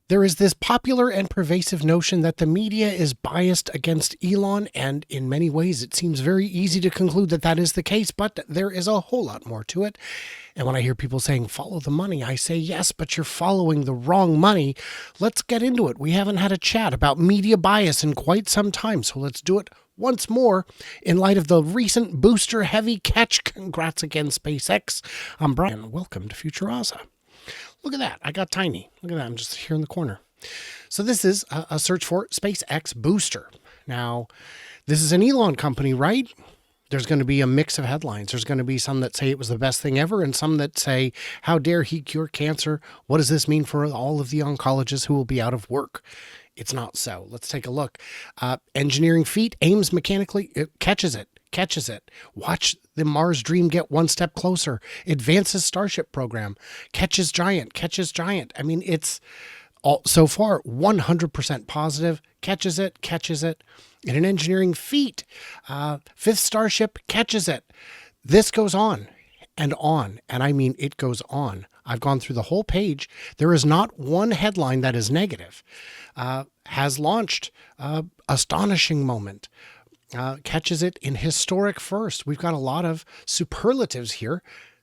There is this popular and pervasive notion that the media is biased against Elon, and in many ways it seems very easy to conclude that that is the case, but there is a whole lot more to it. And when I hear people saying, follow the money, I say, yes, but you're following the wrong money. Let's get into it. We haven't had a chat about media bias in quite some time, so let's do it once more in light of the recent booster heavy catch. Congrats again, SpaceX. I'm Brian. Welcome to Futuraza. Look at that. I got tiny. Look at that. I'm just here in the corner. So this is a search for SpaceX booster. Now, this is an Elon company, right? There's going to be a mix of headlines. There's going to be some that say it was the best thing ever and some that say, how dare he cure cancer? What does this mean for all of the oncologists who will be out of work? It's not so. Let's take a look. Engineering feat, aims mechanically, it catches it. Watch the Mars dream get one step closer. Advances Starship program. Catches giant. I mean, it's all so far 100% positive. Catches it. In an engineering feat, fifth Starship catches it. This goes on, and I mean, it goes on. I've gone through the whole page. There is not one headline that is negative. Has launched. Astonishing moment. Catches it in historic first. We've got a lot of superlatives here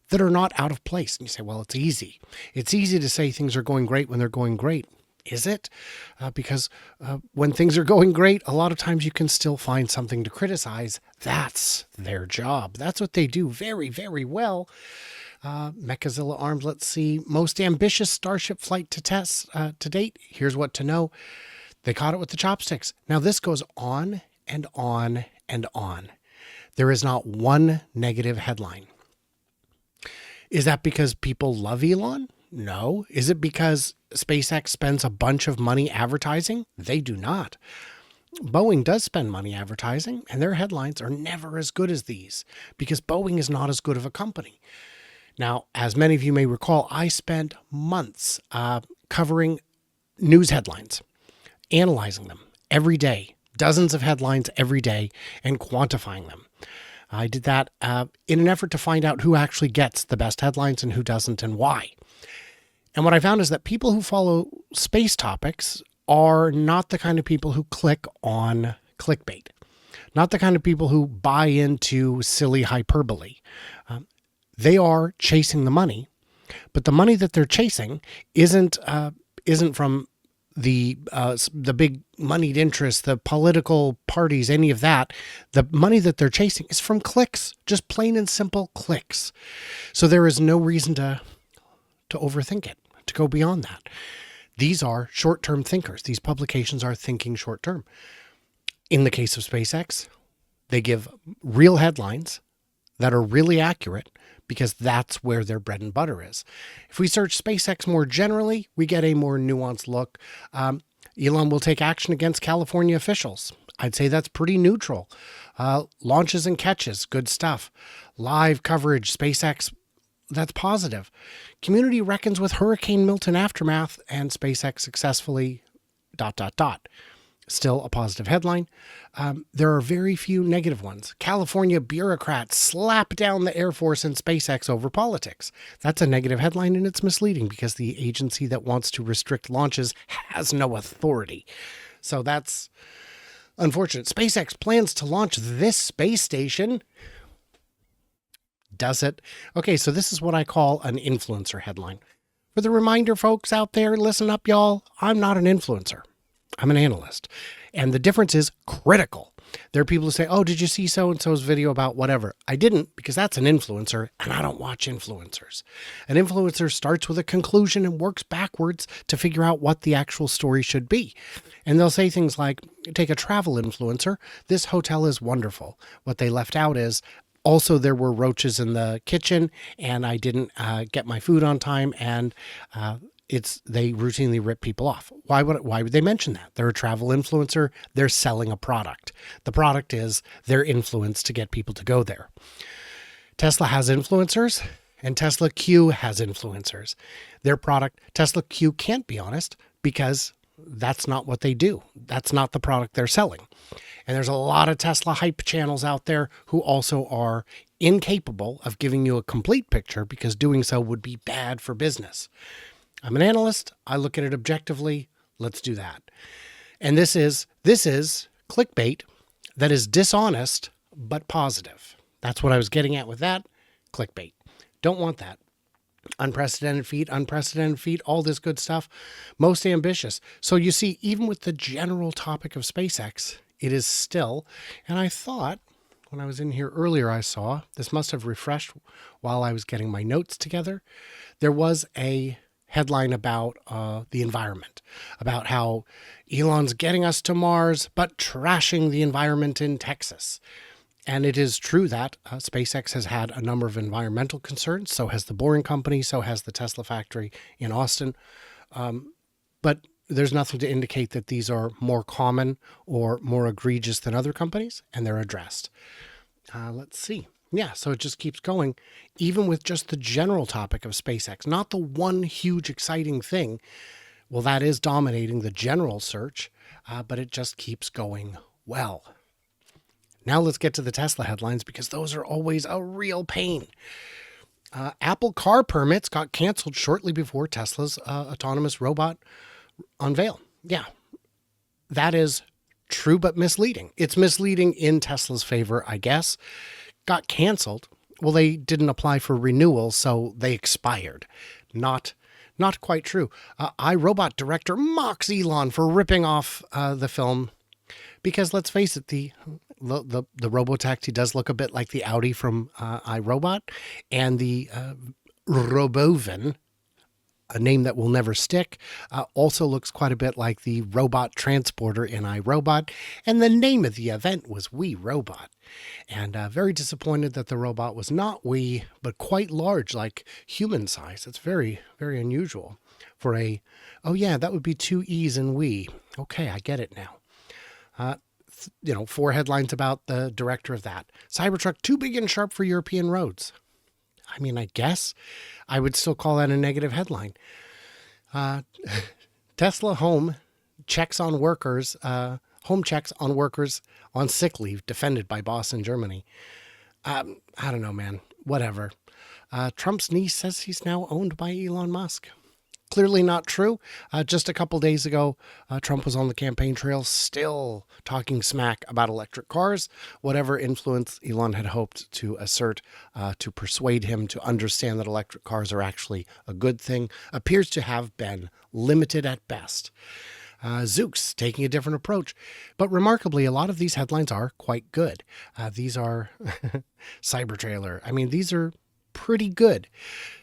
that are not out of place. And you say, well, it's easy. It's easy to say things are going great when they're going great. Is it? Because when things are going great, a lot of times you can still find something to criticize. That's their job. That's what they do very, very well. Mechazilla Arms, let's see. Most ambitious Starship flight to test to date. Here's what to know. They caught it with the chopsticks. Now this goes on and on and on. There is not one negative headline. Is that because people love Elon? No. Is it because SpaceX spends a bunch of money advertising? They do not. Boeing does spend money advertising, and their headlines are never as good as these because Boeing is not as good of a company. Now, as many of you may recall, I spent months covering news headlines, analyzing them every day. Dozens of headlines every day and quantifying them. I did that in an effort to find out who actually gets the best headlines and who doesn't and why. And what I found is that people who follow space topics are not the kind of people who click on clickbait, not the kind of people who buy into silly hyperbole. They are chasing the money, but the money that they're chasing isn't from the big moneyed interests, the political parties, any of that. The money that they're chasing is from clicks, just plain and simple clicks. So there is no reason to overthink it, to go beyond that. These are short-term thinkers. These publications are thinking short-term. In the case of SpaceX, they give real headlines that are really accurate because that's where their bread and butter is. If we search SpaceX more generally, we get a more nuanced look. Elon will take action against California officials. I'd say that's pretty neutral. Launches and catches, good stuff. Live coverage, SpaceX, that's positive. Community reckons with Hurricane Milton aftermath and SpaceX successfully ... Still a positive headline. There are very few negative ones. California bureaucrats slap down the Air Force and SpaceX over politics. That's a negative headline, and it's misleading because the agency that wants to restrict launches has no authority. So that's unfortunate. SpaceX plans to launch this space station. Does it? Okay, so this is what I call an influencer headline. For the reminder, folks out there, listen up, y'all. I'm not an influencer. I'm an analyst. And the difference is critical. There are people who say, oh, did you see so-and-so's video about whatever? I didn't, because that's an influencer, and I don't watch influencers. An influencer starts with a conclusion and works backwards to figure out what the actual story should be. And they'll say things like, take a travel influencer, this hotel is wonderful. What they left out is, also there were roaches in the kitchen, and I didn't get my food on time, and they routinely rip people off. Why would they mention that? They're a travel influencer. They're selling a product. The product is their influence to get people to go there. Tesla has influencers and Tesla Q has influencers. Their product, Tesla Q, can't be honest because that's not what they do. That's not the product they're selling. And there's a lot of Tesla hype channels out there who also are incapable of giving you a complete picture because doing so would be bad for business. I'm an analyst. I look at it objectively. Let's do that. And this is clickbait that is dishonest but positive. That's what I was getting at with that. Clickbait. Don't want that. Unprecedented feat, all this good stuff. Most ambitious. So you see, even with the general topic of SpaceX, it is still, and I thought when I was in here earlier, I saw, this must have refreshed while I was getting my notes together. There was a headline about the environment, about how Elon's getting us to Mars, but trashing the environment in Texas. And it is true that SpaceX has had a number of environmental concerns. So has the Boring Company. So has the Tesla factory in Austin. But there's nothing to indicate that these are more common or more egregious than other companies, and they're addressed. Let's see. Yeah, so it just keeps going, even with just the general topic of SpaceX, not the one huge exciting thing. Well, that is dominating the general search, but it just keeps going well. Now let's get to the Tesla headlines, because those are always a real pain. Apple car permits got canceled shortly before Tesla's autonomous robot unveil. Yeah, that is true but misleading. It's misleading in Tesla's favor, I guess. Got canceled. Well, they didn't apply for renewal, so they expired. Not quite true. iRobot director mocks Elon for ripping off the film, because let's face it, the robotaxi does look a bit like the Audi from iRobot, and the Robovan, a name that will never stick, also looks quite a bit like the robot transporter in iRobot, and the name of the event was We Robot. And very disappointed that the robot was not wee, but quite large, like human size. It's very, very unusual for oh yeah, that would be 2 E's in we. Okay, I get it now. 4 headlines about the director of that. Cybertruck too big and sharp for European roads. I mean, I guess I would still call that a negative headline. Tesla home checks on workers, home checks on workers on sick leave, defended by boss in Germany. I don't know, man. Whatever. Trump's niece says he's now owned by Elon Musk. Clearly not true. Just a couple days ago, Trump was on the campaign trail still talking smack about electric cars, whatever influence Elon had hoped to assert to persuade him to understand that electric cars are actually a good thing, appears to have been limited at best. Zoox taking a different approach. But remarkably, a lot of these headlines are quite good. These are Cybertrailer. I mean, these are pretty good.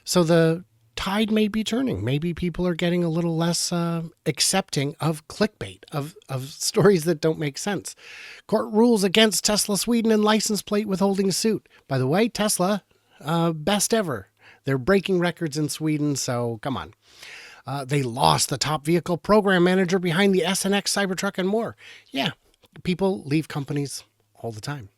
So the tide may be turning. Maybe people are getting a little less accepting of clickbait, of stories that don't make sense. Court rules against Tesla Sweden and license plate withholding suit. By the way, Tesla, best ever. They're breaking records in Sweden, so come on. They lost the top vehicle program manager behind the SNX Cybertruck and more. Yeah, people leave companies all the time.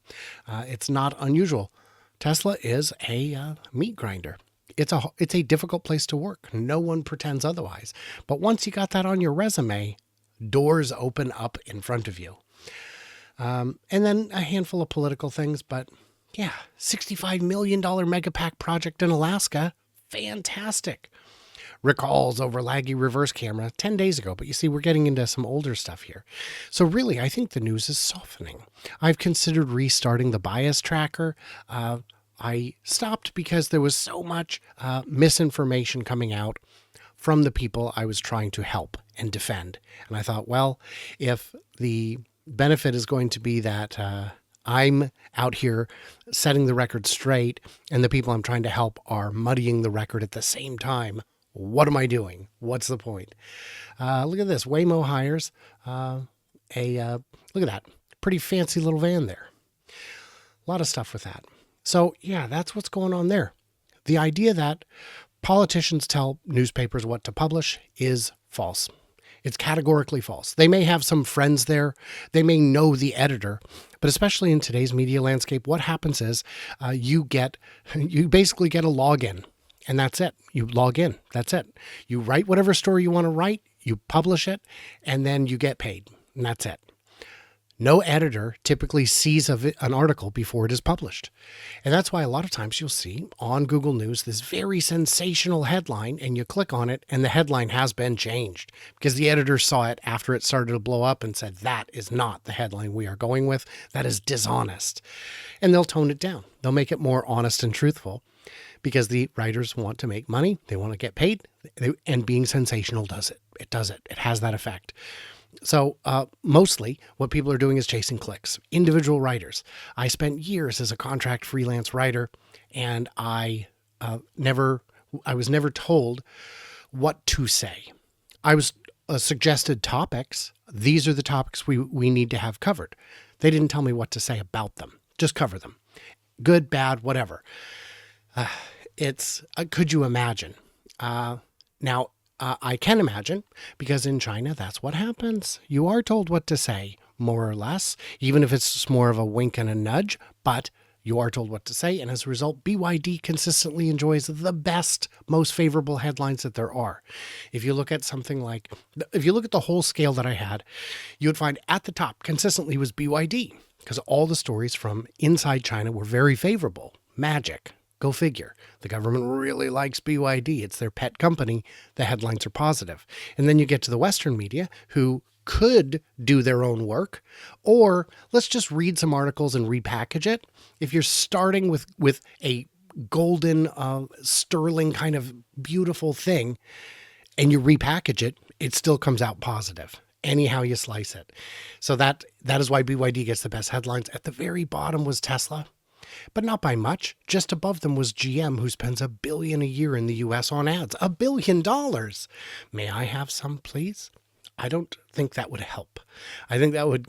It's not unusual. Tesla is a meat grinder. It's a difficult place to work. No one pretends otherwise. But once you got that on your resume, doors open up in front of you. And then a handful of political things, but yeah, $65 million megapack project in Alaska. Fantastic. Recalls over laggy reverse camera 10 days ago. But you see, we're getting into some older stuff here. So really, I think the news is softening. I've considered restarting the bias tracker. I stopped because there was so much misinformation coming out from the people I was trying to help and defend. And I thought, well, if the benefit is going to be that I'm out here setting the record straight and the people I'm trying to help are muddying the record at the same time, what am I doing? What's the point? Look at this. Waymo hires look at that. Pretty fancy little van there. A lot of stuff with that. So, yeah, that's what's going on there. The idea that politicians tell newspapers what to publish is false. It's categorically false. They may have some friends there. They may know the editor. But especially in today's media landscape, what happens is you basically get a login. And that's it. You log in. That's it. You write whatever story you want to write. You publish it. And then you get paid. And that's it. No editor typically sees an article before it is published. And that's why a lot of times you'll see on Google News this very sensational headline, and you click on it and the headline has been changed because the editor saw it after it started to blow up and said, that is not the headline we are going with. That is dishonest. And they'll tone it down. They'll make it more honest and truthful because the writers want to make money. They want to get paid. And being sensational does it. It does it. It has that effect. So mostly what people are doing is chasing clicks. Individual writers. I spent years as a contract freelance writer, and I was never told what to say. I was suggested topics. These are the topics we need to have covered. They didn't tell me what to say about them. Just cover them. Good, bad, whatever. Could you imagine? Now, I can imagine, because in China, that's what happens. You are told what to say, more or less, even if it's just more of a wink and a nudge, but you are told what to say. And as a result, BYD consistently enjoys the best, most favorable headlines that there are. If you look at the whole scale that I had, you would find at the top consistently was BYD, because all the stories from inside China were very favorable. Magic. Go figure. The government really likes BYD. It's their pet company. The headlines are positive. And then you get to the Western media, who could do their own work, or let's just read some articles and repackage it. If you're starting with a golden, sterling kind of beautiful thing, and you repackage it, it still comes out positive. Anyhow you slice it. So that is why BYD gets the best headlines. At the very bottom was Tesla. But not by much. Just above them was GM, who spends $1 billion a year in the US on ads. $1 billion. May I have some, please? I don't think that would help. I think that would,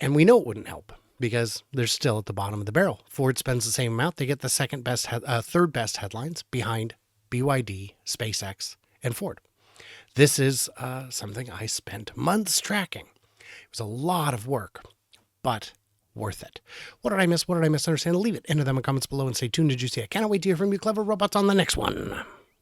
and we know it wouldn't help because they're still at the bottom of the barrel. Ford spends the same amount. They get the third best headlines behind BYD, SpaceX, and Ford. This is something I spent months tracking. It was a lot of work, but worth it. What did I miss? What did I misunderstand? Leave it into them in comments below and stay tuned. Did you see? I cannot wait to hear from you, clever robots, on the next one.